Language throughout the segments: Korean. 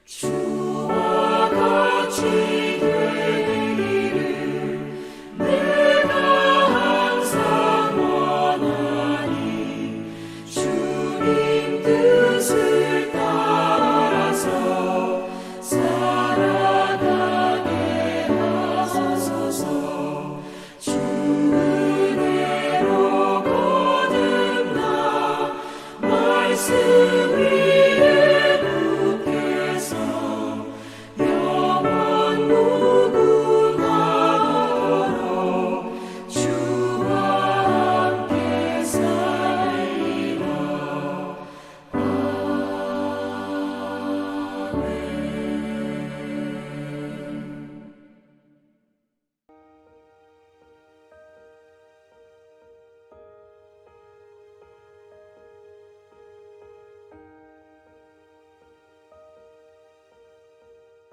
주와 같이 되기를 내가 항상 원하니 주님 뜻을 따라서 살아가게 하소서. 주 은혜로 거듭나 말씀 위에 굳게서 영원 무궁하도록 주와 함께 살리라.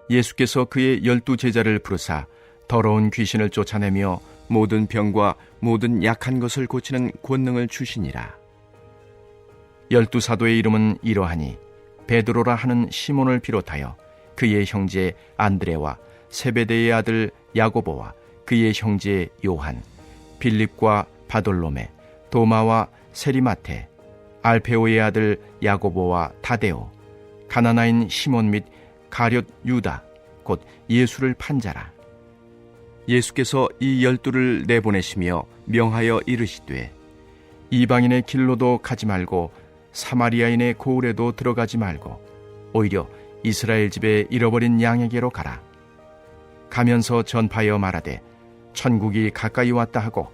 예수께서 그의 12 제자를 부르사 더러운 귀신을 쫓아내며 모든 병과 모든 약한 것을 고치는 권능을 주시니라. 12 사도의 이름은 이러하니 베드로라 하는 시몬을 비롯하여 그의 형제 안드레와 세베대의 아들 야고보와 그의 형제 요한, 빌립과 바돌로메, 도마와 세리마테, 알페오의 아들 야고보와 타데오, 가나나인 시몬 및 가룟 유다, 곧 예수를 판 자라. 예수께서 이 12를 내보내시며 명하여 이르시되 이방인의 길로도 가지 말고 사마리아인의 고을에도 들어가지 말고 오히려 이스라엘 집에 잃어버린 양에게로 가라. 가면서 전파하여 말하되 천국이 가까이 왔다 하고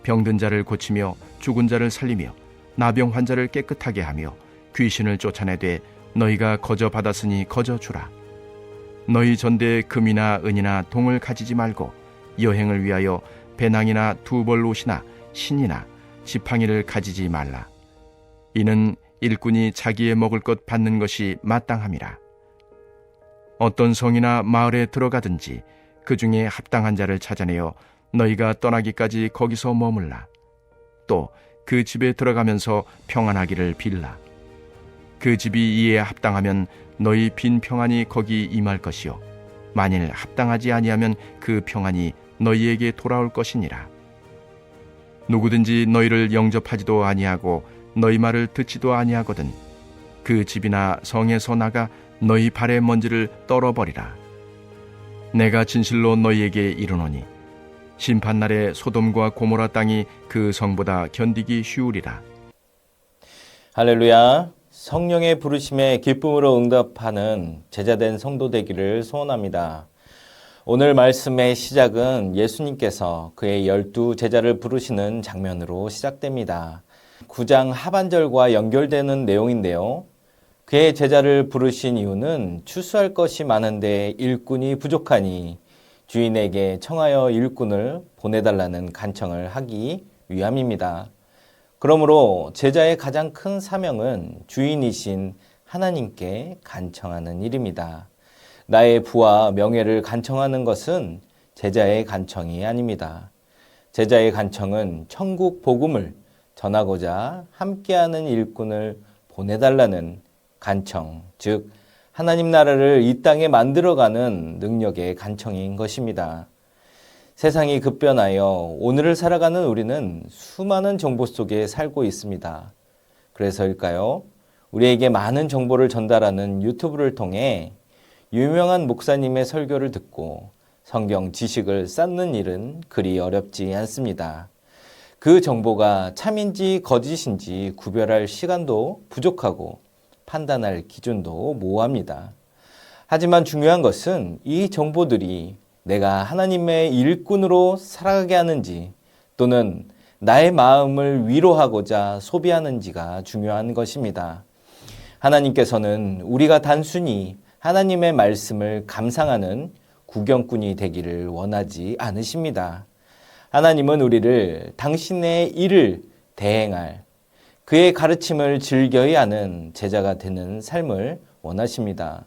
병든 자를 고치며 죽은 자를 살리며 나병 환자를 깨끗하게 하며 귀신을 쫓아내되 너희가 거저 받았으니 거저 주라. 너희 전대에 금이나 은이나 동을 가지지 말고 여행을 위하여 배낭이나 두벌 옷이나 신이나 지팡이를 가지지 말라. 이는 일꾼이 자기의 먹을 것 받는 것이 마땅함이라. 어떤 성이나 마을에 들어가든지 그 중에 합당한 자를 찾아내어 너희가 떠나기까지 거기서 머물라. 또 그 집에 들어가면서 평안하기를 빌라. 그 집이 이에 합당하면 너희 빈 평안이 거기 임할 것이요 만일 합당하지 아니하면 그 평안이 너희에게 돌아올 것이니라. 누구든지 너희를 영접하지도 아니하고 너희 말을 듣지도 아니하거든 그 집이나 성에서 나가 너희 발의 먼지를 떨어버리라. 내가 진실로 너희에게 이르노니 심판날에 소돔과 고모라 땅이 그 성보다 견디기 쉬우리라. 할렐루야. 성령의 부르심에 기쁨으로 응답하는 제자된 성도 되기를 소원합니다. 오늘 말씀의 시작은 예수님께서 그의 12 제자를 부르시는 장면으로 시작됩니다. 9장 하반절과 연결되는 내용인데요. 그의 제자를 부르신 이유는 추수할 것이 많은데 일꾼이 부족하니 주인에게 청하여 일꾼을 보내달라는 간청을 하기 위함입니다. 그러므로 제자의 가장 큰 사명은 주인이신 하나님께 간청하는 일입니다. 나의 부와 명예를 간청하는 것은 제자의 간청이 아닙니다. 제자의 간청은 천국 복음을 전하고자 함께하는 일꾼을 보내달라는 간청, 즉 하나님 나라를 이 땅에 만들어가는 능력의 간청인 것입니다. 세상이 급변하여 오늘을 살아가는 우리는 수많은 정보 속에 살고 있습니다. 그래서일까요? 우리에게 많은 정보를 전달하는 유튜브를 통해 유명한 목사님의 설교를 듣고 성경 지식을 쌓는 일은 그리 어렵지 않습니다. 그 정보가 참인지 거짓인지 구별할 시간도 부족하고 판단할 기준도 모호합니다. 하지만 중요한 것은 이 정보들이 내가 하나님의 일꾼으로 살아가게 하는지 또는 나의 마음을 위로하고자 소비하는지가 중요한 것입니다. 하나님께서는 우리가 단순히 하나님의 말씀을 감상하는 구경꾼이 되기를 원하지 않으십니다. 하나님은 우리를 당신의 일을 대행할 그의 가르침을 즐겨이 하는 제자가 되는 삶을 원하십니다.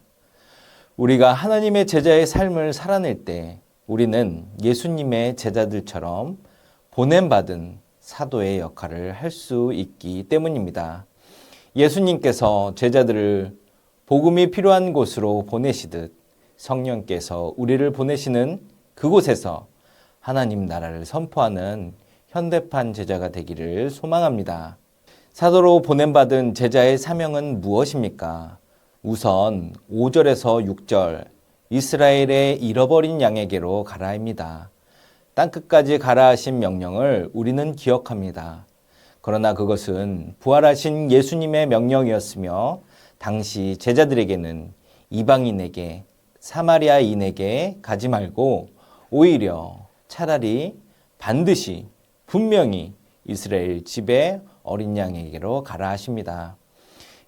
우리가 하나님의 제자의 삶을 살아낼 때 우리는 예수님의 제자들처럼 보냄받은 사도의 역할을 할 수 있기 때문입니다. 예수님께서 제자들을 복음이 필요한 곳으로 보내시듯 성령께서 우리를 보내시는 그곳에서 하나님 나라를 선포하는 현대판 제자가 되기를 소망합니다. 사도로 보냄받은 제자의 사명은 무엇입니까? 우선 5절에서 6절 이스라엘의 잃어버린 양에게로 가라입니다. 땅끝까지 가라 하신 명령을 우리는 기억합니다. 그러나 그것은 부활하신 예수님의 명령이었으며 당시 제자들에게는 이방인에게 사마리아인에게 가지 말고 오히려 차라리 반드시 분명히 이스라엘 집의 어린 양에게로 가라 하십니다.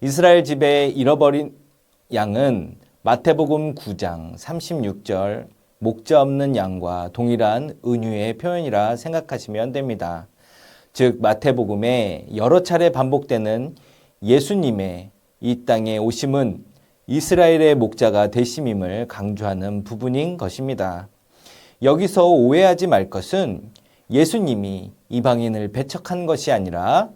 이스라엘 집의 잃어버린 양은 마태복음 9장 36절 목자 없는 양과 동일한 은유의 표현이라 생각하시면 됩니다. 즉 마태복음에 여러 차례 반복되는 예수님의 이 땅에 오심은 이스라엘의 목자가 되심임을 강조하는 부분인 것입니다. 여기서 오해하지 말 것은 예수님이 이방인을 배척한 것이 아니라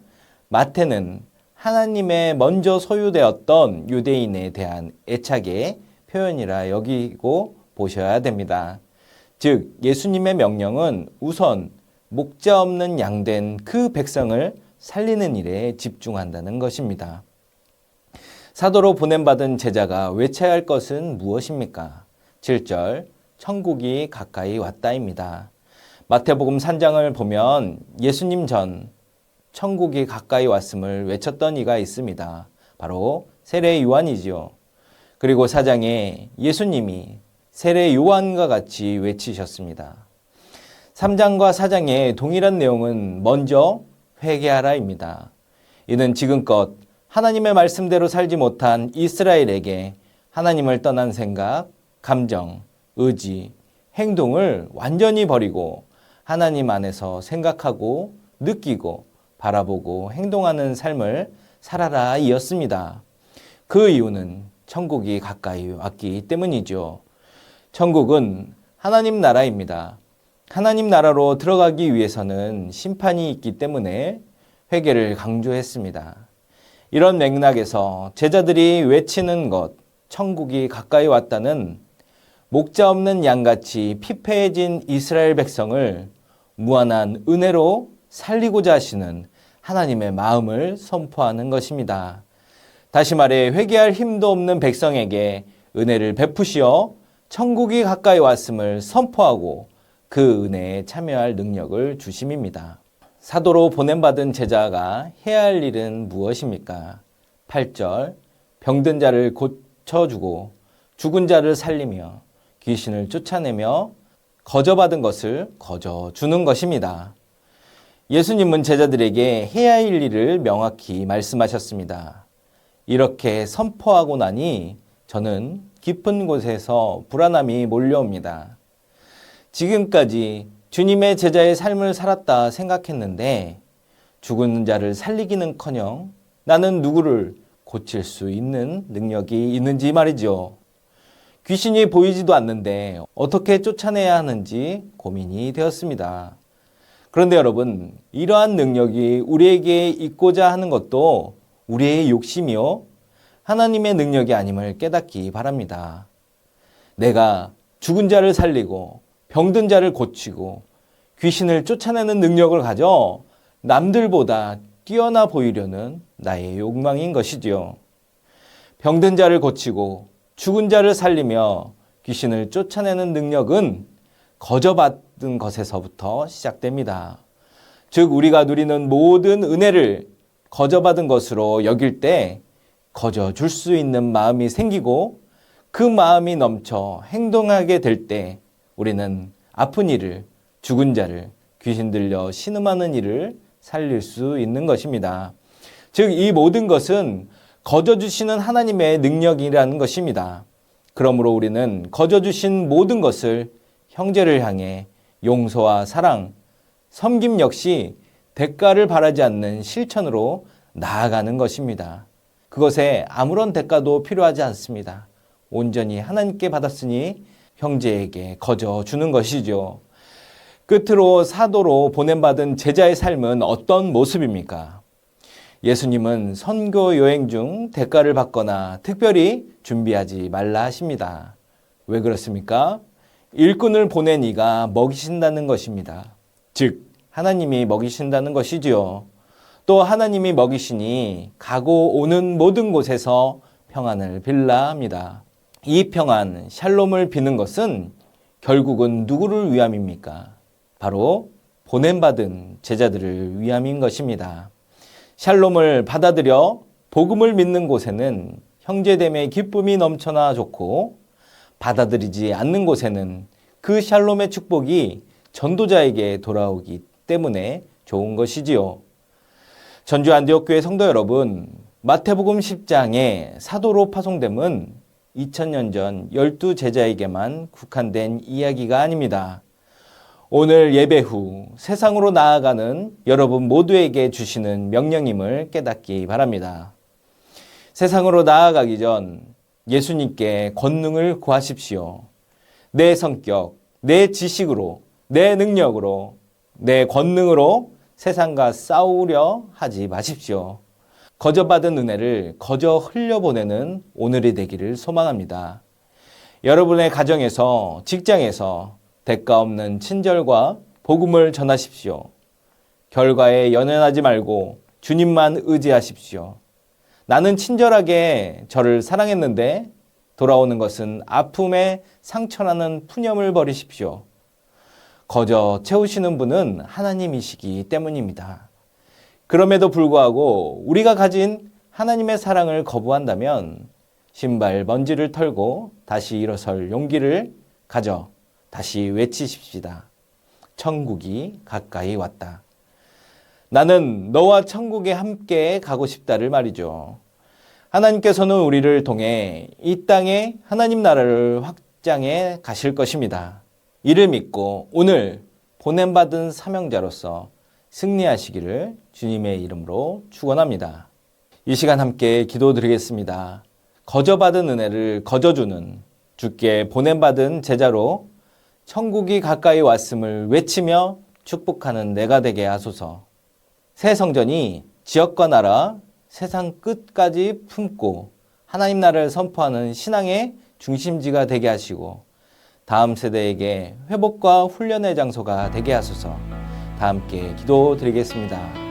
마태는 하나님의 먼저 소유되었던 유대인에 대한 애착의 표현이라 여기고 보셔야 됩니다. 즉 예수님의 명령은 우선 목자 없는 양된 그 백성을 살리는 일에 집중한다는 것입니다. 사도로 보냄받은 제자가 외쳐야 할 것은 무엇입니까? 7절 천국이 가까이 왔다입니다. 마태복음 3장을 보면 예수님 전 천국이 가까이 왔음을 외쳤던 이가 있습니다. 바로 세례 요한이지요. 그리고 4장에 예수님이 세례 요한과 같이 외치셨습니다. 3장과 4장의 동일한 내용은 먼저 회개하라입니다. 이는 지금껏 하나님의 말씀대로 살지 못한 이스라엘에게 하나님을 떠난 생각, 감정, 의지, 행동을 완전히 버리고 하나님 안에서 생각하고 느끼고 바라보고 행동하는 삶을 살아라 이었습니다. 그 이유는 천국이 가까이 왔기 때문이죠. 천국은 하나님 나라입니다. 하나님 나라로 들어가기 위해서는 심판이 있기 때문에 회개를 강조했습니다. 이런 맥락에서 제자들이 외치는 것, 천국이 가까이 왔다는 목자 없는 양같이 피폐해진 이스라엘 백성을 무한한 은혜로 살리고자 하시는 하나님의 마음을 선포하는 것입니다. 다시 말해 회개할 힘도 없는 백성에게 은혜를 베푸시어 천국이 가까이 왔음을 선포하고 그 은혜에 참여할 능력을 주심입니다. 사도로 보냄받은 제자가 해야 할 일은 무엇입니까? 8절 병든 자를 고쳐주고 죽은 자를 살리며 귀신을 쫓아내며 거저받은 것을 거저주는 것입니다. 예수님은 제자들에게 해야 할 일을 명확히 말씀하셨습니다. 이렇게 선포하고 나니 저는 깊은 곳에서 불안함이 몰려옵니다. 지금까지 주님의 제자의 삶을 살았다 생각했는데 죽은 자를 살리기는커녕 나는 누구를 고칠 수 있는 능력이 있는지 말이죠. 귀신이 보이지도 않는데 어떻게 쫓아내야 하는지 고민이 되었습니다. 그런데 여러분, 이러한 능력이 우리에게 있고자 하는 것도 우리의 욕심이요 하나님의 능력이 아님을 깨닫기 바랍니다. 내가 죽은 자를 살리고 병든 자를 고치고 귀신을 쫓아내는 능력을 가져 남들보다 뛰어나 보이려는 나의 욕망인 것이지요. 병든 자를 고치고 죽은 자를 살리며 귀신을 쫓아내는 능력은 거저받은 것에서부터 시작됩니다. 즉 우리가 누리는 모든 은혜를 거저받은 것으로 여길 때 거저 줄 수 있는 마음이 생기고 그 마음이 넘쳐 행동하게 될 때 우리는 아픈 이를, 죽은 자를, 귀신 들려 신음하는 이를 살릴 수 있는 것입니다. 즉 이 모든 것은 거저 주시는 하나님의 능력이라는 것입니다. 그러므로 우리는 거저 주신 모든 것을 형제를 향해 용서와 사랑, 섬김 역시 대가를 바라지 않는 실천으로 나아가는 것입니다. 그것에 아무런 대가도 필요하지 않습니다. 온전히 하나님께 받았으니 형제에게 거저 주는 것이죠. 끝으로 사도로 보냄받은 제자의 삶은 어떤 모습입니까? 예수님은 선교 여행 중 대가를 받거나 특별히 준비하지 말라 하십니다. 왜 그렇습니까? 일꾼을 보낸 이가 먹이신다는 것입니다. 즉 하나님이 먹이신다는 것이지요. 또 하나님이 먹이시니 가고 오는 모든 곳에서 평안을 빌라 합니다. 이 평안, 샬롬을 비는 것은 결국은 누구를 위함입니까? 바로 보냄받은 제자들을 위함인 것입니다. 샬롬을 받아들여 복음을 믿는 곳에는 형제됨의 기쁨이 넘쳐나 좋고, 받아들이지 않는 곳에는 그 샬롬의 축복이 전도자에게 돌아오기 때문에 좋은 것이지요. 전주 안디옥교회 성도 여러분, 마태복음 10장의 사도로 파송됨은 2000년 전 12제자에게만 국한된 이야기가 아닙니다. 오늘 예배 후 세상으로 나아가는 여러분 모두에게 주시는 명령임을 깨닫기 바랍니다. 세상으로 나아가기 전 예수님께 권능을 구하십시오. 내 성격, 내 지식으로, 내 능력으로, 내 권능으로 세상과 싸우려 하지 마십시오. 거저 받은 은혜를 거저 흘려보내는 오늘이 되기를 소망합니다. 여러분의 가정에서, 직장에서 대가 없는 친절과 복음을 전하십시오. 결과에 연연하지 말고 주님만 의지하십시오. 나는 친절하게 저를 사랑했는데 돌아오는 것은 아픔에 상처나는 푸념을 버리십시오. 거저 채우시는 분은 하나님이시기 때문입니다. 그럼에도 불구하고 우리가 가진 하나님의 사랑을 거부한다면 신발 먼지를 털고 다시 일어설 용기를 가져 다시 외치십시다. 천국이 가까이 왔다. 나는 너와 천국에 함께 가고 싶다를 말이죠. 하나님께서는 우리를 통해 이 땅에 하나님 나라를 확장해 가실 것입니다. 이를 믿고 오늘 보냄받은 사명자로서 승리하시기를 주님의 이름으로 축원합니다. 이 시간 함께 기도드리겠습니다. 거저받은 은혜를 거저주는 주께 보냄받은 제자로 천국이 가까이 왔음을 외치며 축복하는 내가 되게 하소서. 새 성전이 지역과 나라, 세상 끝까지 품고 하나님 나라를 선포하는 신앙의 중심지가 되게 하시고 다음 세대에게 회복과 훈련의 장소가 되게 하소서. 다 함께 기도드리겠습니다.